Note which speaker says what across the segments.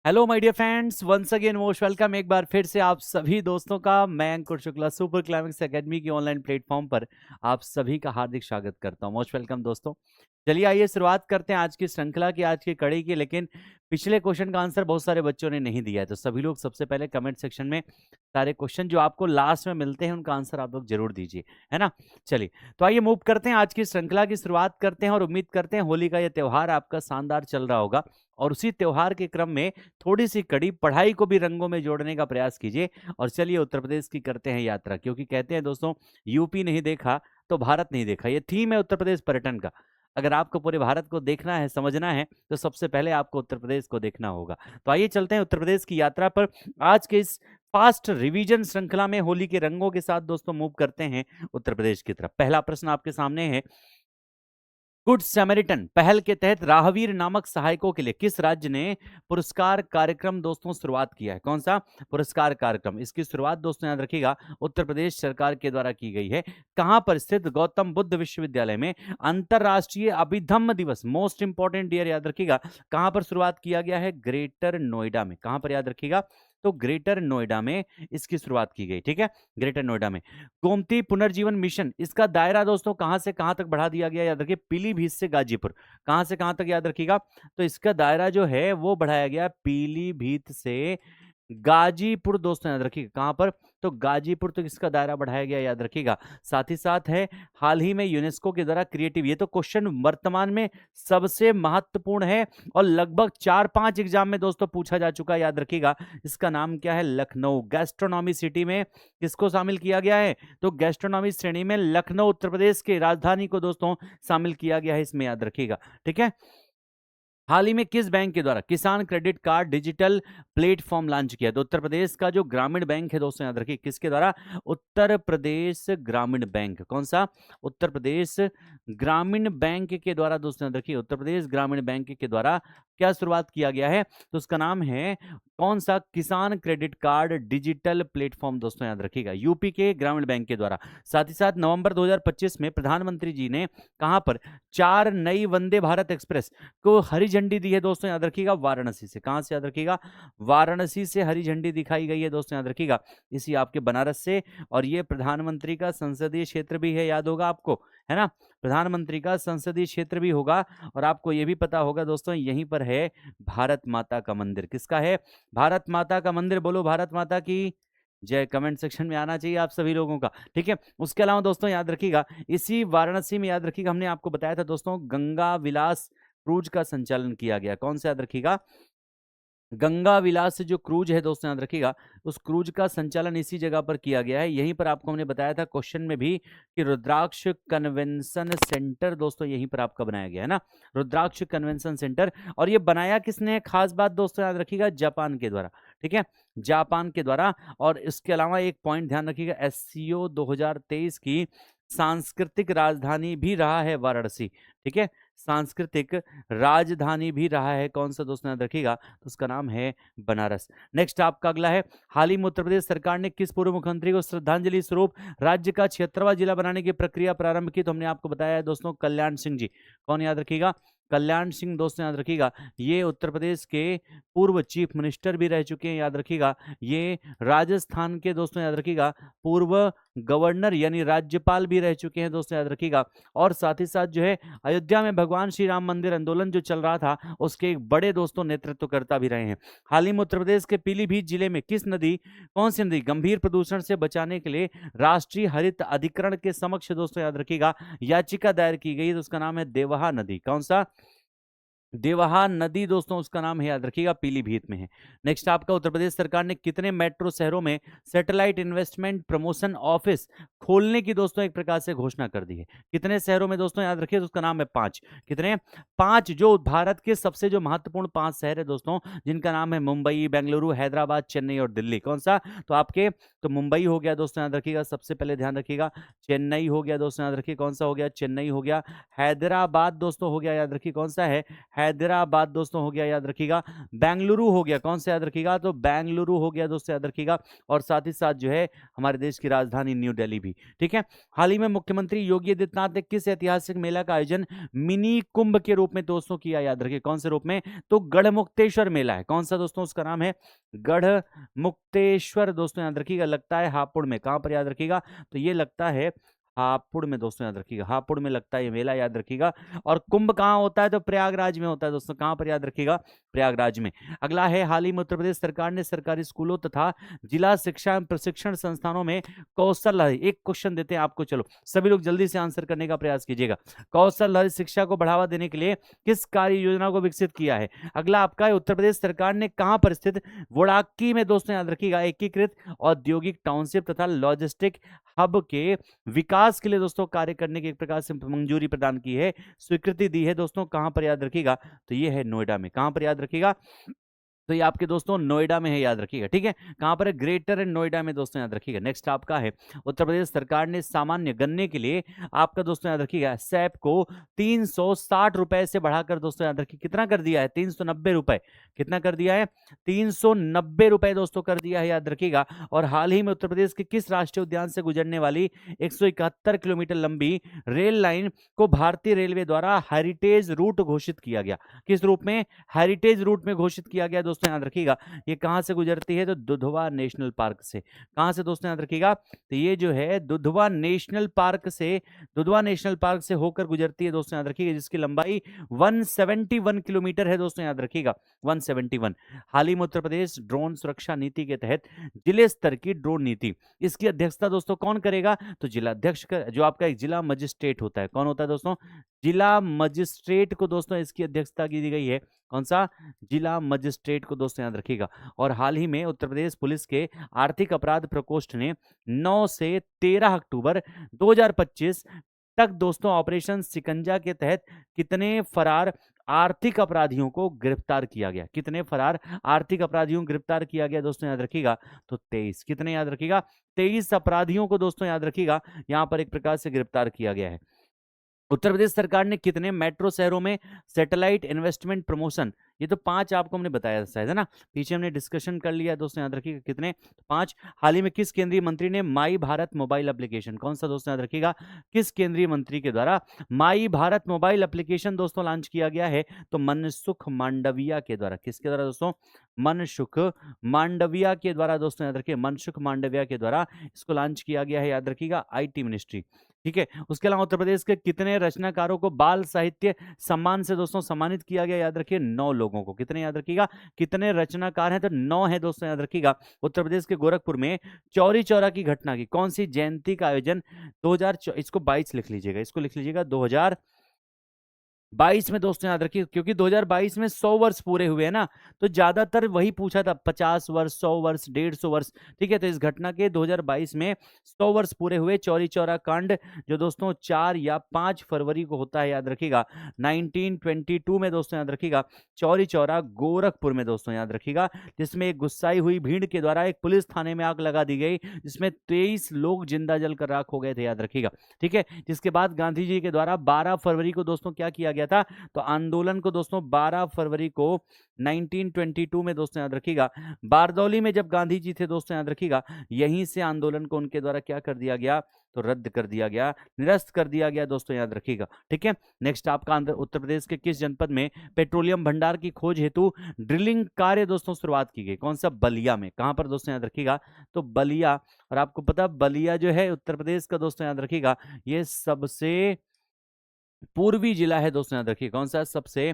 Speaker 1: Hello my dear friends, once again most welcome. एक बार फिर से आप सभी दोस्तों का मैं Ankur Shukla super climax academy की ऑनलाइन प्लेटफॉर्म पर आप सभी का हार्दिक स्वागत करता हूं। मोस्ट वेलकम दोस्तों। चलिए आइए शुरुआत करते हैं आज की श्रृंखला की, आज की कड़ी की। लेकिन पिछले क्वेश्चन का आंसर बहुत सारे बच्चों ने नहीं दिया है, तो सभी लोग सबसे पहले कमेंट सेक्शन में सारे क्वेश्चन जो आपको लास्ट में मिलते हैं उनका आंसर आप लोग जरूर दीजिए, है ना। चलिए तो आइए मूव करते हैं, आज की श्रृंखला की शुरुआत करते हैं और उम्मीद करते हैं होली का यह त्योहार आपका शानदार चल रहा होगा। और उसी त्योहार के क्रम में थोड़ी सी कड़ी पढ़ाई को भी रंगों में जोड़ने का प्रयास कीजिए। और चलिए उत्तर प्रदेश की करते हैं यात्रा, क्योंकि कहते हैं दोस्तों, यूपी नहीं देखा तो भारत नहीं देखा। ये थीम है उत्तर प्रदेश पर्यटन का। अगर आपको पूरे भारत को देखना है, समझना है, तो सबसे पहले आपको उत्तर प्रदेश को देखना होगा। तो आइए चलते हैं उत्तर प्रदेश की यात्रा पर। आज के इस फास्ट रिवीजन श्रृंखला में होली के रंगों के साथ दोस्तों मूव करते हैं उत्तर प्रदेश की तरफ। पहला प्रश्न आपके सामने है, गुड सैमरिटन पहल के तहत राहवीर नामक सहायकों के लिए किस राज्य ने पुरस्कार कार्यक्रम दोस्तों शुरुआत किया है? कौन सा पुरस्कार कार्यक्रम? इसकी शुरुआत दोस्तों याद रखिएगा उत्तर प्रदेश सरकार के द्वारा की गई है। कहां पर स्थित गौतम बुद्ध विश्वविद्यालय में अंतरराष्ट्रीय अभिधम्म दिवस, मोस्ट इंपॉर्टेंट ईयर याद रखिएगा, कहां पर शुरुआत किया गया है? ग्रेटर नोएडा में। कहां पर याद रखिएगा? तो ग्रेटर नोएडा में इसकी शुरुआत की गई। ठीक है, ग्रेटर नोएडा में। गोमती पुनर्जीवन मिशन, इसका दायरा दोस्तों कहां से कहां तक बढ़ा दिया गया? याद रखिए पीलीभीत से गाजीपुर। कहां से कहां तक याद रखिएगा? तो इसका दायरा जो है वो बढ़ाया गया पीलीभीत से गाजीपुर दोस्तों, याद रखिएगा कहां पर? तो गाजीपुर तक इसका दायरा बढ़ाया गया, याद रखिएगा। साथ ही साथ है हाल ही में यूनेस्को के द्वारा क्रिएटिव, ये तो क्वेश्चन वर्तमान में सबसे महत्वपूर्ण है और लगभग 4-5 एग्जाम में दोस्तों पूछा जा चुका है, याद रखिएगा। इसका नाम क्या है? लखनऊ। गैस्ट्रोनॉमी सिटी में किसको शामिल किया गया है? तो गैस्ट्रोनॉमी श्रेणी में लखनऊ उत्तर प्रदेश की राजधानी को दोस्तों शामिल किया गया है इसमें, याद रखिएगा। ठीक है। हाल ही में किस बैंक के द्वारा किसान credit card digital platform launch किया? तो उत्तर प्रदेश का जो ग्रामीण बैंक है दोस्तों, याद रखिए किसके द्वारा? उत्तर प्रदेश ग्रामीण बैंक। कौन सा? उत्तर प्रदेश ग्रामीण बैंक के द्वारा दोस्तों, याद रखिए उत्तर प्रदेश ग्रामीण बैंक के द्वारा क्या शुरुआत किया गया है? तो उसका नाम है कौन सा? किसान क्रेडिट कार्ड डिजिटल प्लेटफॉर्म दोस्तों, याद रखिएगा, यूपी के ग्रामीण बैंक के द्वारा। साथ ही साथ नवंबर 2025 में प्रधानमंत्री जी ने कहां पर 4 नई वंदे भारत एक्सप्रेस को हरी झंडी दी है दोस्तों, याद रखिएगा? वाराणसी से। कहां से? याद रखिएगा वाराणसी से हरी झंडी दिखाई गई है दोस्तों, याद रखिएगा, इसी आपके बनारस से। और ये प्रधानमंत्री का संसदीय क्षेत्र भी है, याद होगा आपको, है ना। प्रधानमंत्री का संसदीय क्षेत्र भी होगा। और आपको ये भी पता होगा दोस्तों, यहीं पर है भारत माता का मंदिर। किसका है? भारत माता का मंदिर। बोलो भारत माता की जय। कमेंट सेक्शन में आना चाहिए आप सभी लोगों का। ठीक है। उसके अलावा दोस्तों याद रखिएगा, इसी वाराणसी में याद रखिएगा, हमने आपको बताया था दोस्तों, गंगा विलास क्रूज का संचालन किया गया। कौन सा? याद रखिएगा गंगा विलास जो क्रूज है दोस्तों, याद रखिएगा, उस क्रूज का संचालन इसी जगह पर किया गया है। यहीं पर आपको हमने बताया था क्वेश्चन में भी कि रुद्राक्ष कन्वेंशन सेंटर दोस्तों यहीं पर आपका बनाया गया है ना, रुद्राक्ष कन्वेंशन सेंटर। और ये बनाया किसने है? खास बात दोस्तों याद रखिएगा, जापान के द्वारा। ठीक है, जापान के द्वारा। और इसके अलावा एक पॉइंट ध्यान रखिएगा, एससीओ 2023 की सांस्कृतिक राजधानी भी रहा है वाराणसी। ठीक है, सांस्कृतिक राजधानी भी रहा है। कौन सा दोस्तों? याद रखिएगा, तो उसका नाम है बनारस। नेक्स्ट आपका अगला है, हाल ही में उत्तर प्रदेश सरकार ने किस पूर्व मुख्यमंत्री को श्रद्धांजलि स्वरूप राज्य का 76वां जिला बनाने की प्रक्रिया प्रारंभ की? तो हमने आपको बताया है दोस्तों, कल्याण सिंह जी। कौन? याद रखिएगा कल्याण सिंह दोस्तों, याद रखिएगा, ये उत्तर प्रदेश के पूर्व चीफ मिनिस्टर भी रह चुके हैं, याद रखिएगा। ये राजस्थान के दोस्तों, याद रखिएगा, पूर्व गवर्नर यानी राज्यपाल भी रह चुके हैं दोस्तों, याद रखिएगा। और साथ ही साथ जो है अयोध्या में भगवान श्री राम मंदिर आंदोलन जो चल रहा था, उसके एक बड़े दोस्तों नेतृत्वकर्ता भी रहे हैं। हाल ही में उत्तर प्रदेश के पीलीभीत जिले में किस नदी, कौन सी नदी गंभीर प्रदूषण से बचाने के लिए राष्ट्रीय हरित अधिकरण के समक्ष दोस्तों, याद रखिएगा, याचिका दायर की गई? तो उसका नाम है देवहा नदी। कौन सा? देवहा नदी दोस्तों, उसका नाम है, याद रखिएगा, पीलीभीत में है। नेक्स्ट आपका, उत्तर प्रदेश सरकार ने कितने मेट्रो शहरों में सैटेलाइट इन्वेस्टमेंट प्रमोशन ऑफिस खोलने की दोस्तों एक प्रकार से घोषणा कर दी है? कितने शहरों में दोस्तों, याद रखिए, तो उसका नाम है 5। कितने? 5। जो भारत के सबसे जो महत्वपूर्ण 5 शहर है दोस्तों, जिनका नाम है मुंबई, बेंगलुरु, हैदराबाद, चेन्नई और दिल्ली। कौन सा? तो आपके तो मुंबई हो गया दोस्तों, याद रखिएगा, सबसे पहले ध्यान रखिएगा। चेन्नई हो गया दोस्तों, याद रखिए, कौन सा हो गया? चेन्नई हो गया। हैदराबाद दोस्तों हो गया, याद रखिए, कौन सा है? हैदराबाद दोस्तों हो गया, याद रखिएगा। बेंगलुरु हो गया, कौन सा याद रखिएगा, तो बेंगलुरु हो गया दोस्तों, याद रखिएगा। और साथ ही साथ जो है हमारे देश की राजधानी न्यू दिल्ली भी, ठीक है। हाल ही में मुख्यमंत्री योगी आदित्यनाथ ने किस ऐतिहासिक मेला का आयोजन मिनी कुंभ के रूप में दोस्तों किया, याद रखिए, कौन से रूप में, तो गढ़मुक्तेश्वर मेला है, कौन सा दोस्तों, उसका नाम है गढ़मुक्तेश्वर दोस्तों, याद रखिएगा। लगता है हापुड़ में, कहां पर याद रखिएगा, तो ये लगता है हापुड़ में दोस्तों, याद रखिएगा, हापुड़ में लगता है ये मेला, याद रखिएगा। और कुंभ कहाँ होता है, तो प्रयागराज में होता है दोस्तों, कहां पर याद रखिएगा, प्रयागराज में। अगला है, हाल ही में उत्तर प्रदेश सरकार ने सरकारी स्कूलों तथा जिला शिक्षा एवं प्रशिक्षण संस्थानों में कौशल, एक क्वेश्चन देते हैं आपको, चलो सभी लोग जल्दी से आंसर करने का प्रयास कीजिएगा। कौशल शिक्षा को बढ़ावा देने के लिए किस कार्य योजना को विकसित किया है। अगला आपका है, उत्तर प्रदेश सरकार ने कहां पर स्थित वोडाकी में दोस्तों, याद रखिएगा, एकीकृत औद्योगिक टाउनशिप तथा लॉजिस्टिक हब के विकास के लिए दोस्तों कार्य करने की एक प्रकार से मंजूरी प्रदान की है, स्वीकृति दी है दोस्तों, कहां पर याद रखिएगा, तो ये है नोएडा में, कहां पर याद रखिएगा, तो ये आपके दोस्तों नोएडा में है, याद रखिएगा, ठीक है। कहां पर है, ग्रेटर नोएडा में दोस्तों, याद रखिएगा। नेक्स्ट आपका है, उत्तर प्रदेश सरकार ने सामान्य गन्ने के लिए आपका दोस्तों, याद रखिएगा, सैप को 360 रुपए से बढ़ाकर दोस्तों, याद रखिए, कितना कर दिया है, 390 रुपए, कितना कर दिया है, 390 रुपए दोस्तों कर दिया है, याद रखिएगा। और हाल ही में उत्तर प्रदेश के किस राष्ट्रीय उद्यान से गुजरने वाली 171 किलोमीटर लंबी रेल लाइन को भारतीय रेलवे द्वारा हेरिटेज रूट घोषित किया गया, किस रूप में, हेरिटेज रूट में घोषित किया गया दोस्तों, याद रखिएगा। ये कहां से गुजरती है, तो दुधवा नेशनल पार्क से, कहां से दोस्तों, याद रखिएगा, तो ये जो है दुधवा नेशनल पार्क से, दुधवा नेशनल पार्क से होकर गुजरती है दोस्तों, याद रखिएगा, जिसकी लंबाई 171 किलोमीटर है दोस्तों, याद रखिएगा, 171। हाल ही में उत्तर प्रदेश ड्रोन सुरक्षा नीति के तहत जिले स्तर की ड्रोन नीति, इसकी अध्यक्षता दोस्तों कौन करेगा, तो जिला अध्यक्ष जो आपका एक जिला मजिस्ट्रेट होता है, कौन होता है दोस्तों, जिला मजिस्ट्रेट को दोस्तों इसकी अध्यक्षता की दी गई है, कौन सा, जिला मजिस्ट्रेट को दोस्तों, याद रखिएगा। और हाल ही में उत्तर प्रदेश पुलिस के आर्थिक अपराध प्रकोष्ठ ने 9 से 13 अक्टूबर 2025 तक दोस्तों ऑपरेशन शिकंजा के तहत कितने फरार आर्थिक अपराधियों को गिरफ्तार किया गया, कितने फरार आर्थिक अपराधियों को गिरफ्तार किया गया दोस्तों, याद रखिएगा, तो 23, कितने याद रखिएगा, 23 अपराधियों को दोस्तों, याद रखिएगा, यहां पर एक प्रकार से गिरफ्तार किया गया है। उत्तर प्रदेश सरकार ने कितने मेट्रो शहरों में सैटेलाइट इन्वेस्टमेंट प्रमोशन, ये तो 5 आपको हमने बताया शायद, है ना, पीछे हमने डिस्कशन कर लिया दोस्तों, याद रखिएगा, कितने, 5। हाल ही में किस केंद्रीय मंत्री ने माई भारत मोबाइल एप्लीकेशन, कौन सा दोस्तों, याद रखिएगा, किस केंद्रीय मंत्री के द्वारा माई भारत मोबाइल एप्लीकेशन दोस्तों लॉन्च किया गया है, तो मनसुख मांडविया के द्वारा, किसके द्वारा दोस्तों, मनसुख मांडविया के द्वारा दोस्तों, याद रखिए, मनसुख मांडविया के द्वारा इसको लॉन्च किया गया है, याद रखिएगा, आईटी मिनिस्ट्री, ठीक है। उसके अलावा उत्तर प्रदेश के कितने रचनाकारों को बाल साहित्य सम्मान से दोस्तों सम्मानित किया गया, याद रखिए, 9 लोगों को, कितने याद रखिएगा, कितने रचनाकार हैं, तो 9 है दोस्तों, याद रखिएगा। उत्तर प्रदेश के गोरखपुर में चौरी चौरा की घटना की कौन सी जयंती का आयोजन 2000, इसको 22 लिख लीजिएगा, इसको लिख लीजिएगा 2022 में दोस्तों, याद रखिए, क्योंकि 2022 में 100 वर्ष पूरे हुए हैं ना, तो ज्यादातर वही पूछा था, 50 वर्ष, 100 वर्ष, 150 वर्ष, ठीक है। तो इस घटना के 2022 में 100 वर्ष पूरे हुए, चौरी चौरा कांड, जो दोस्तों 4 या 5 फरवरी को होता है, याद रखिएगा, 1922 में दोस्तों, याद रखिएगा, चौरी चौरा गोरखपुर में दोस्तों, याद रखिएगा, जिसमें एक गुस्साई हुई भीड़ के द्वारा एक पुलिस थाने में आग लगा दी गई, जिसमें 23 लोग जिंदा जलकर राख हो गए थे, याद रखिएगा, ठीक है। जिसके बाद गांधी जी के द्वारा 12 फरवरी को दोस्तों क्या किया गया था, तो आंदोलन को दोस्तों 12 फरवरी को 1922 में दोस्तों, याद रखिएगा, बारदौली में जब गांधी जी थे दोस्तों, याद रखिएगा, यहीं से आंदोलन को उनके द्वारा क्या कर दिया गया, तो रद्द कर दिया गया, निरस्त कर दिया गया दोस्तों, याद रखिएगा, ठीक है। नेक्स्ट आपका उत्तर प्रदेश के किस जनपद में पेट्रोलियम भंडार की खोज हेतु ड्रिलिंग कार्य दोस्तों शुरुआत की गई, कौन सा, बलिया में, कहां पर दोस्तों, याद रखिएगा, तो बलिया। और आपको पता बलिया जो है उत्तर प्रदेश का दोस्तों, याद रखिएगा, ये सबसे पूर्वी जिला है दोस्तों, याद रखिए, कौन सा, सबसे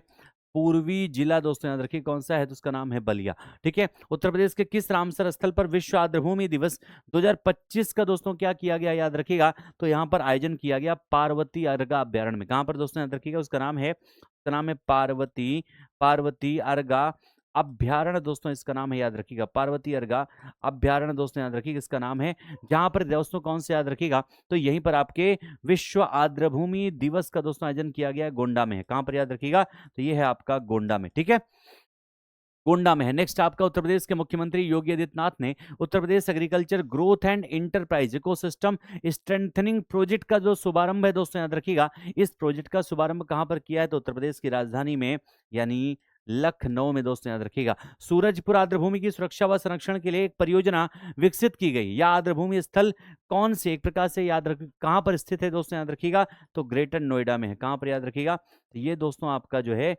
Speaker 1: पूर्वी जिला दोस्तों, याद रखिए, कौन सा है, तो उसका नाम है बलिया, ठीक है। उत्तर प्रदेश के किस रामसर स्थल पर विश्व आर्द्रभूमि दिवस 2025 का दोस्तों क्या किया गया, याद रखिएगा, तो यहां पर आयोजन किया गया पार्वती अर्गा अभ्यारण्य में, कहां पर दोस्तों, याद रखिएगा, उसका नाम है पार्वती अर्गा अभ्यारण्य दोस्तों, इसका नाम है, याद रखिएगा, पार्वती अर्गा अभ्यारण्य दोस्तों, याद रखिएगा, इसका नाम है, जहां पर दोस्तों कौन से, याद रखिएगा, तो यहीं पर आपके विश्व आर्द्रभूमि दिवस का दोस्तों आयोजन किया गया है, गोंडा में है, कहां पर याद रखिएगा, तो ये है आपका गोंडा में, ठीक है। गोंडा में है। नेक्स्ट आपका उत्तर प्रदेश के मुख्यमंत्री योगी आदित्यनाथ ने Uttar Pradesh agriculture growth and enterprise ecosystem strengthening project का जो शुभारंभ है दोस्तों याद रखिएगा, इस प्रोजेक्ट का शुभारंभ कहां पर किया है, तो उत्तर प्रदेश की राजधानी में यानी लखनऊ में दोस्तों याद रखिएगा। सूरजपुर आर्द्रभूमि की सुरक्षा व संरक्षण के लिए एक परियोजना विकसित की गई। यह आर्द्रभूमि स्थल कौन से, एक प्रकार से याद रख, कहां पर स्थित है दोस्तों याद रखिएगा, तो ग्रेटर नोएडा में है। कहां पर याद रखिएगा, तो ये दोस्तों आपका जो है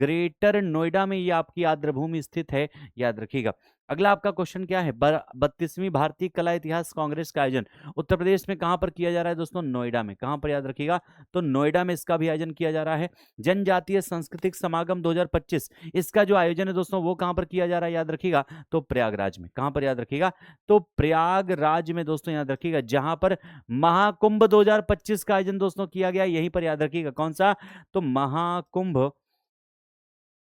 Speaker 1: ग्रेटर नोएडा में ये आपकी आर्द्रभूमि स्थित है, याद रखिएगा। अगला आपका क्वेश्चन क्या है, 32वीं भारतीय कला इतिहास कांग्रेस का आयोजन उत्तर प्रदेश में कहां पर किया जा रहा है दोस्तों, नोएडा में। कहां पर याद रखिएगा, तो नोएडा में इसका भी आयोजन किया जा रहा है। जनजातीय सांस्कृतिक समागम 2025, इसका जो आयोजन है दोस्तों वो कहां पर किया जा रहा है, याद रखिएगा, तो प्रयागराज में। कहां पर याद रखिएगा, तो प्रयागराज में दोस्तों याद रखिएगा, जहां पर महाकुंभ 2025 का आयोजन दोस्तों किया गया, यहीं पर याद रखिएगा। कौन सा, तो महाकुंभ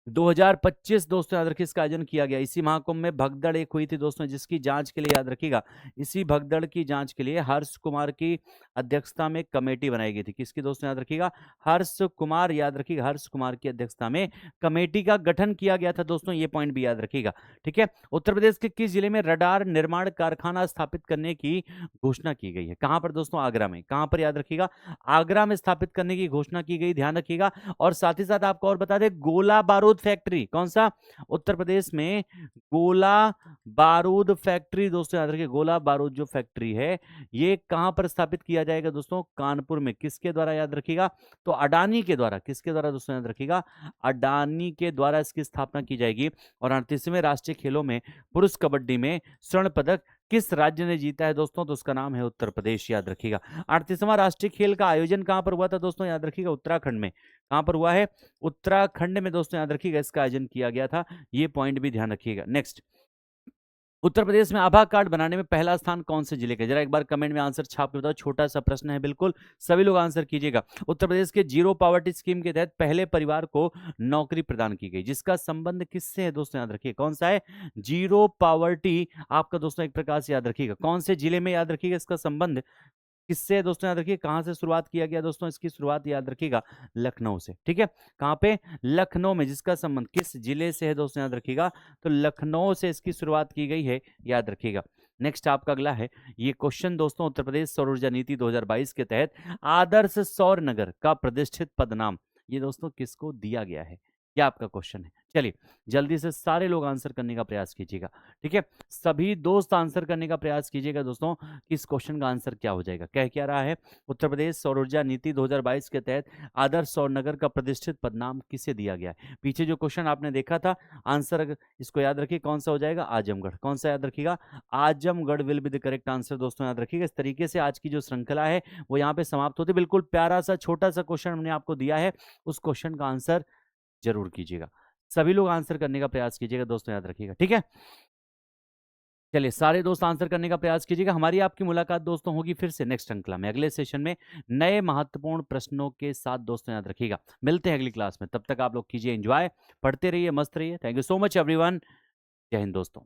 Speaker 1: 2025 दोस्तों याद रखिए इसका आयोजन किया गया। इसी महाकुंभ में भगदड़ एक हुई थी दोस्तों, जिसकी जांच के लिए याद रखिएगा, इसी भगदड़ की जांच के लिए हर्ष कुमार की अध्यक्षता में कमेटी बनाई गई थी। किसकी दोस्तों याद रखिएगा, हर्ष कुमार, याद रखिएगा हर्ष कुमार की अध्यक्षता में कमेटी का गठन किया गया था दोस्तों, ये पॉइंट भी याद रखिएगा। ठीक है, उत्तर प्रदेश के किस जिले में रडार निर्माण कारखाना स्थापित करने की घोषणा की गई है, कहां पर दोस्तों, आगरा में। कहां पर याद रखिएगा, आगरा में स्थापित करने की घोषणा की गई, ध्यान रखिएगा। और साथ ही साथ आपको और बता दें, गोला बारूद फैक्ट्री, कौन सा, उत्तर प्रदेश में गोला बारूद फैक्ट्री दोस्तों याद रखिए, गोला बारूद जो फैक्ट्री है ये कहां पर स्थापित किया जाएगा दोस्तों, कानपुर में। किसके द्वारा, याद रखिएगा, तो अडानी के द्वारा। किसके द्वारा दोस्तों याद रखिएगा, अडानी के द्वारा इसकी स्थापना की जाएगी। और 38वें राष्ट्रीय खेलों में पुरुष कबड्डी में स्वर्ण पदक किस राज्य ने जीता है दोस्तों, तो उसका नाम है उत्तर प्रदेश, याद रखिएगा। 38वां राष्ट्रीय खेल का आयोजन कहां पर हुआ था दोस्तों, याद रखिएगा, उत्तराखंड में। कहां पर हुआ है, उत्तराखंड में दोस्तों याद रखिएगा इसका आयोजन किया गया था, ये पॉइंट भी ध्यान रखिएगा। नेक्स्ट, उत्तर प्रदेश में आभा कार्ड बनाने में पहला स्थान कौन से जिले का, जरा एक बार कमेंट में आंसर छाप के बताओ, छोटा सा प्रश्न है, बिल्कुल सभी लोग आंसर कीजिएगा। उत्तर प्रदेश के जीरो पॉवर्टी स्कीम के तहत पहले परिवार को नौकरी प्रदान की गई, जिसका संबंध किससे है दोस्तों याद रखिए, कौन सा है, जीरो पॉवर्टी आपका दोस्तों एक प्रकार से याद रखिएगा, कौन से जिले में, याद रखिएगा इसका संबंध किससे दोस्तों याद रखिए, कहां से शुरुआत किया गया दोस्तों, इसकी शुरुआत याद रखिएगा लखनऊ से। ठीक है, कहां पे, लखनऊ में, जिसका संबंध किस जिले से है दोस्तों याद रखिएगा, तो लखनऊ से इसकी शुरुआत की गई है, याद रखिएगा। नेक्स्ट आपका अगला है ये क्वेश्चन दोस्तों, उत्तर प्रदेश सौर ऊर्जा नीति 2022 के तहत आदर्श सौर नगर का प्रतिष्ठित पदनाम ये दोस्तों किसको दिया गया है, क्या आपका क्वेश्चन है। चलिए जल्दी से सारे लोग आंसर करने का प्रयास कीजिएगा। ठीक है, सभी दोस्त आंसर करने का प्रयास कीजिएगा दोस्तों कि इस क्वेश्चन का आंसर क्या हो जाएगा। कह क्या रहा है, उत्तर प्रदेश सौर ऊर्जा नीति 2022 के तहत आदर्श सौर नगर का प्रतिष्ठित पदनाम किसे दिया गया है। पीछे जो क्वेश्चन आपने देखा था आंसर इसको याद रखिए, कौन सा हो जाएगा, आजमगढ़। कौन सा याद रखिएगा, Azamgarh will be the correct answer दोस्तों, याद रखिएगा। इस तरीके से आज की जो श्रृंखला है वो यहाँ पे समाप्त होती है। बिल्कुल प्यारा सा छोटा सा क्वेश्चन हमने आपको दिया है, उस क्वेश्चन का आंसर जरूर कीजिएगा। सभी लोग आंसर करने का प्रयास कीजिएगा दोस्तों, याद रखिएगा। ठीक है, चलिए सारे दोस्त आंसर करने का प्रयास कीजिएगा। हमारी आपकी मुलाकात दोस्तों होगी फिर से नेक्स्ट श्रृंखला में, अगले सेशन में नए महत्वपूर्ण प्रश्नों के साथ दोस्तों, याद रखिएगा। मिलते हैं अगली क्लास में, तब तक आप लोग कीजिए एंजॉय, पढ़ते रहिए, मस्त रहिए। Thank you so much everyone, जय हिंद दोस्तों।